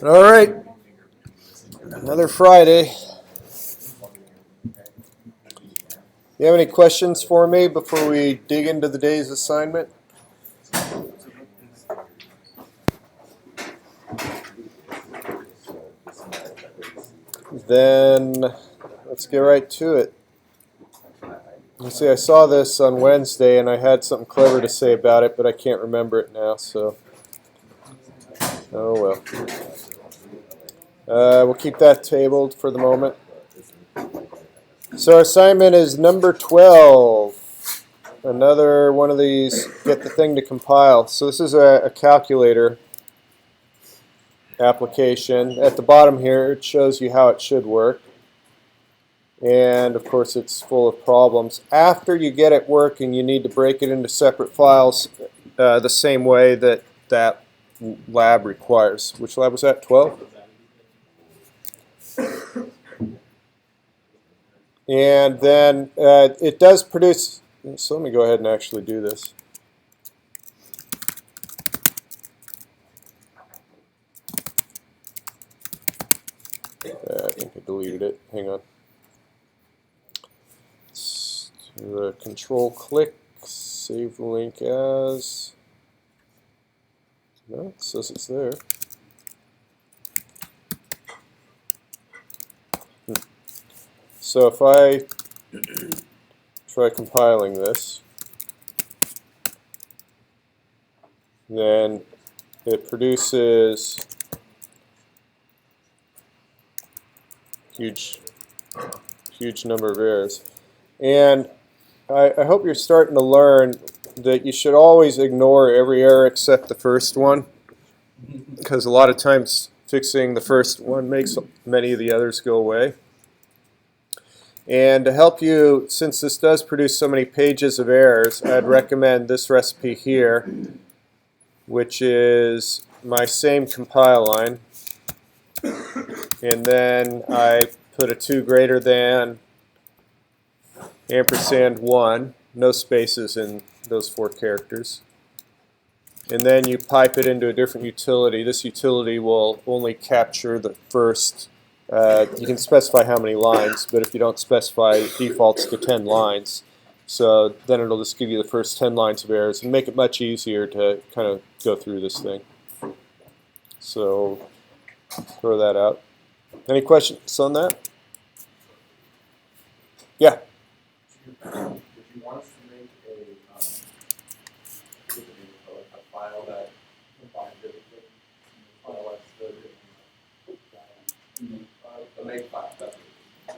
All right, another Friday. You have any questions for me before we dig into the day's assignment? Then let's get right to it. You see, I saw this on Wednesday and I had something clever to say about it, but I can't remember it now, so oh well. We'll keep that tabled for the moment. So our assignment is number 12. Another one of these, get the thing to compile. So this is a calculator application. At the bottom here, it shows you how it should work. And of course, it's full of problems. After you get it working, you need to break it into separate files the same way that that lab requires. Which lab was that? 12? And then it does produce, so let me go ahead and actually do this. I think I deleted it. Hang on. Let's do a control click, save the link as. No, it says it's there. So if I try compiling this, then it produces huge number of errors. And I hope you're starting to learn that you should always ignore every error except the first one, because a lot of times fixing the first one makes many of the others go away. And to help you, since this does produce so many pages of errors, I'd recommend this recipe here, which is my same compile line. And then I put a 2 greater than ampersand 1, no spaces in those 4 characters. And then you pipe it into a different utility. This utility will only capture the first. You can specify how many lines, but if you don't specify, it defaults to 10 lines. So then it'll just give you the first 10 lines of errors and make it much easier to kind of go through this thing. So throw that out. Any questions on that? Yeah. Would you want us to make a file that combines everything? A file that's a make file. That's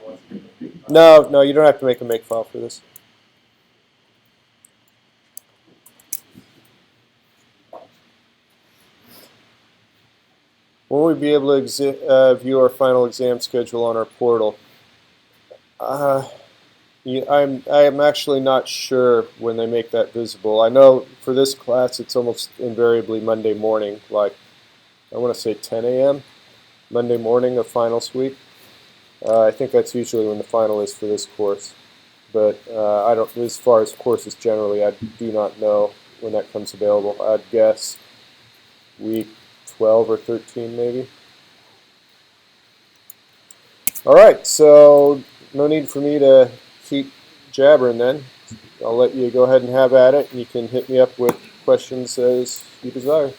what you want us to make a make file. No, you don't have to make a make file for this. When will we be able to view our final exam schedule on our portal? I'm actually not sure when they make that visible. I know for this class it's almost invariably Monday morning, like I want to say 10 a.m. Monday morning of finals week. I think that's usually when the final is for this course. But I don't. As far as courses generally, I do not know when that comes available. I'd guess week 12 or 13 maybe. All right, so no need for me to keep jabbering then. I'll let you go ahead and have at it, and you can hit me up with questions as you desire.